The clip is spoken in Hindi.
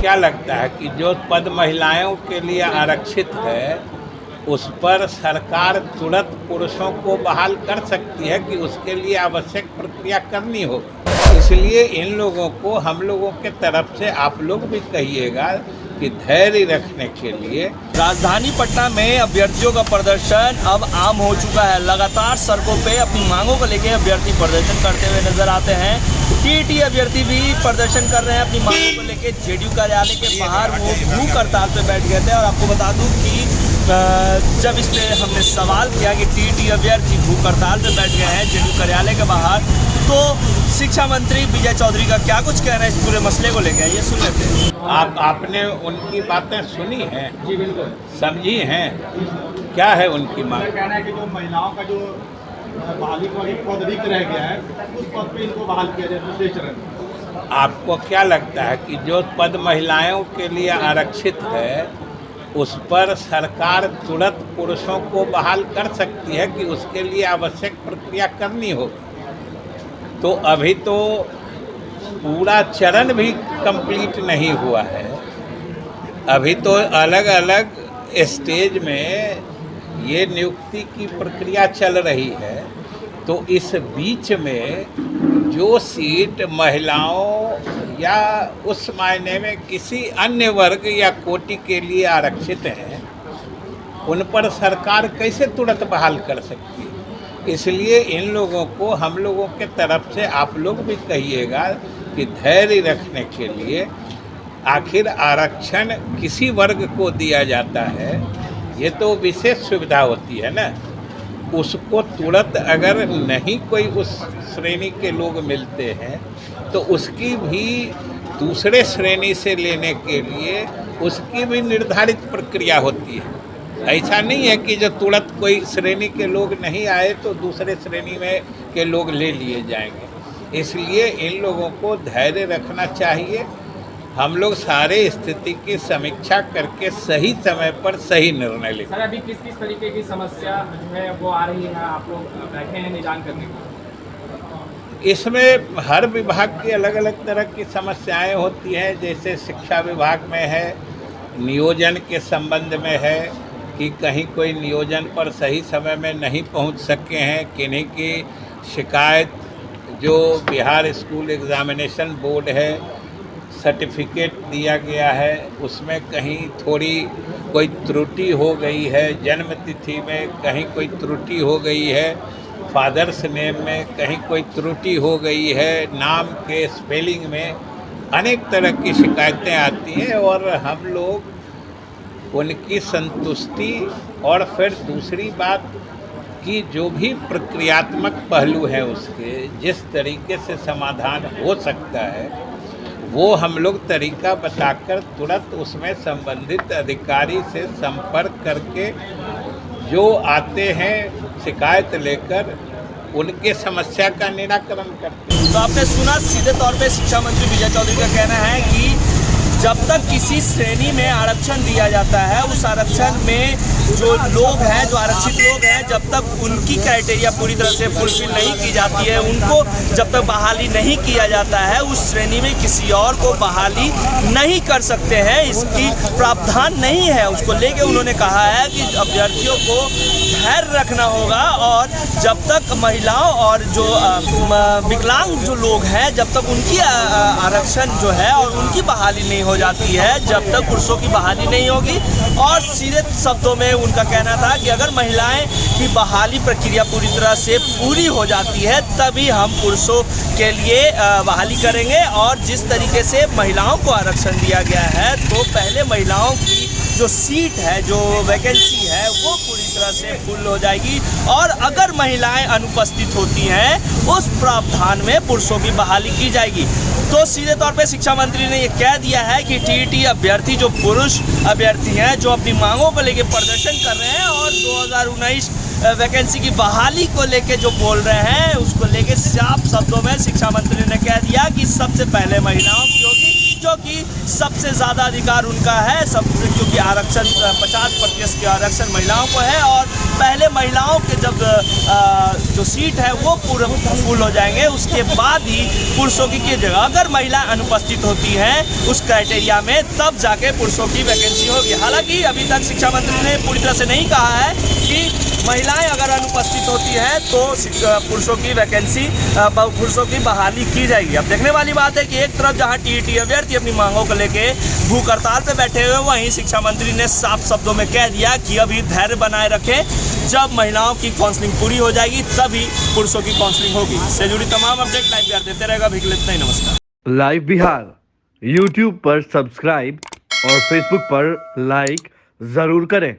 क्या लगता है कि जो पद महिलाओं के लिए आरक्षित है उस पर सरकार तुरंत पुरुषों को बहाल कर सकती है कि उसके लिए आवश्यक प्रक्रिया करनी हो? इसलिए इन लोगों को हम लोगों के तरफ से आप लोग भी कहिएगा कि धैर्य रखने के लिए। राजधानी पटना में अभ्यर्थियों का प्रदर्शन अब आम हो चुका है। लगातार सड़कों पे अपनी मांगों को लेकर अभ्यर्थी प्रदर्शन करते हुए नजर आते हैं। टीटी अभ्यर्थी भी प्रदर्शन कर रहे हैं अपनी मांगों को लेकर। जेडीयू कार्यालय के बाहर वो भूख हड़ताल पे बैठ गए थे। और आपको बता दूं कि जब इस पे हमने सवाल किया कि टीटी अभ्यर्थी भूख हड़ताल पे बैठ गए हैं जेडीयू कार्यालय के बाहर, तो शिक्षा मंत्री विजय चौधरी का क्या कुछ कहना है इस पूरे मसले को लेकर, ये सुन लेते हैं। आपने उनकी बातें सुनी हैं? जी बिल्कुल। समझी हैं? क्या है उनकी मांग? कहना है कि जो महिलाओं का जो बहाली को एक पद रिक्त रह गया है उस पद पे इनको बहाल किया जाए दूसरे चरण। आपको क्या लगता है कि जो पद महिलाओं के लिए आरक्षित है उस पर सरकार तुरंत पुरुषों को बहाल कर सकती है कि उसके लिए आवश्यक प्रक्रिया करनी हो? तो अभी तो पूरा चरण भी कंप्लीट नहीं हुआ है। अभी तो अलग अलग स्टेज में ये नियुक्ति की प्रक्रिया चल रही है। तो इस बीच में जो सीट महिलाओं या उस मायने में किसी अन्य वर्ग या कोटि के लिए आरक्षित है, उन पर सरकार कैसे तुरंत बहाल कर सकती है? इसलिए इन लोगों को हम लोगों के तरफ से आप लोग भी कहिएगा कि धैर्य रखने के लिए। आखिर आरक्षण किसी वर्ग को दिया जाता है, ये तो विशेष सुविधा होती है ना। उसको तुरंत अगर नहीं कोई उस श्रेणी के लोग मिलते हैं तो उसकी भी दूसरे श्रेणी से लेने के लिए उसकी भी निर्धारित प्रक्रिया होती है। ऐसा नहीं है कि जो तुरंत कोई श्रेणी के लोग नहीं आए तो दूसरे श्रेणी में के लोग ले लिए जाएंगे। इसलिए इन लोगों को धैर्य रखना चाहिए। हम लोग सारे स्थिति की समीक्षा करके सही समय पर सही निर्णय लें। सर, अभी किस किस तरीके की समस्या जो है वो आ रही है, आप लोग बैठे हैं निदान करने के? इसमें हर विभाग की अलग अलग तरह की समस्याएं होती हैं। जैसे शिक्षा विभाग में है, नियोजन के संबंध में है कि कहीं कोई नियोजन पर सही समय में नहीं पहुंच सके हैं। किन्हीं की शिकायत जो बिहार स्कूल एग्जामिनेशन बोर्ड है, सर्टिफिकेट दिया गया है उसमें कहीं थोड़ी कोई त्रुटि हो गई है, जन्म तिथि में कहीं कोई त्रुटि हो गई है, फादर्स नेम में कहीं कोई त्रुटि हो गई है, नाम के स्पेलिंग में अनेक तरह की शिकायतें आती हैं। और हम लोग उनकी संतुष्टि और फिर दूसरी बात कि जो भी प्रक्रियात्मक पहलू है उसके जिस तरीके से समाधान हो सकता है वो हम लोग तरीका बताकर तुरंत उसमें संबंधित अधिकारी से संपर्क करके जो आते हैं शिकायत लेकर उनके समस्या का निराकरण करते हैं। तो आपने सुना सीधे तौर पे शिक्षा मंत्री विजय चौधरी का कहना है कि जब तक किसी श्रेणी में आरक्षण दिया जाता है उस आरक्षण में जो लोग हैं, जो आरक्षित लोग हैं, जब तक उनकी क्राइटेरिया पूरी तरह से फुलफिल नहीं की जाती है, उनको जब तक बहाली नहीं किया जाता है, उस श्रेणी में किसी और को बहाली नहीं कर सकते हैं। इसकी प्रावधान नहीं है। उसको लेके उन्होंने कहा है कि अभ्यर्थियों को धैर्य रखना होगा और जब तक महिलाओं और जो विकलांग जो लोग हैं, जब तक उनकी आरक्षण जो है और उनकी बहाली नहीं हो जाती है, जब तक पुरुषों की बहाली नहीं होगी। और सीधे शब्दों में उनका कहना था कि अगर महिलाएं की बहाली प्रक्रिया पूरी तरह से पूरी हो जाती है तभी हम पुरुषों के लिए बहाली करेंगे। और जिस तरीके से महिलाओं को आरक्षण दिया गया है तो पहले महिलाओं की जो सीट है, जो वैकेंसी है, वो पूरी तरह से फुल हो जाएगी। और अगर महिलाएं अनुपस्थित होती हैं उस प्रावधान में पुरुषों की बहाली की जाएगी। तो सीधे तौर पे शिक्षा मंत्री ने ये कह दिया है कि टीटी अभ्यर्थी जो पुरुष अभ्यर्थी हैं जो अपनी मांगों को लेकर प्रदर्शन कर रहे हैं और 2019 वैकेंसी की बहाली को लेके जो बोल रहे हैं उसको लेके साफ शब्दों में शिक्षा मंत्री ने कह दिया कि सबसे पहले महिलाओं की होगी। जो कि सबसे ज़्यादा अधिकार उनका है, सबसे, क्योंकि आरक्षण 50% के आरक्षण महिलाओं को है और पहले महिलाओं के जब जो सीट है वो पूरे फुल हो जाएंगे उसके बाद ही पुरुषों की जगह अगर महिला अनुपस्थित होती हैं उस क्राइटेरिया में तब जाके पुरुषों की वैकेंसी होगी। हालांकि अभी तक शिक्षा मंत्री ने पूरी तरह से नहीं कहा है कि महिलाएं अगर अनुपस्थित होती हैं तो पुरुषों की वैकेंसी, पुरुषों की बहाली की जाएगी। अब देखने वाली बात है कि एक तरफ जहां टीईटी अभ्यर्थी अपनी मांगों को लेके भूख हड़ताल पे बैठे हुए, वहीं शिक्षा मंत्री ने साफ शब्दों में कह दिया कि अभी धैर्य बनाए रखें, जब महिलाओं की काउंसलिंग पूरी हो जाएगी तभी पुरुषों की काउंसलिंग होगी। इससे जुड़ी तमाम अपडेट लाइव बिहार देते रहेगा। अभी के लिए इतना ही, नमस्कार। लाइव बिहार यूट्यूब पर सब्सक्राइब और फेसबुक पर लाइक जरूर करें।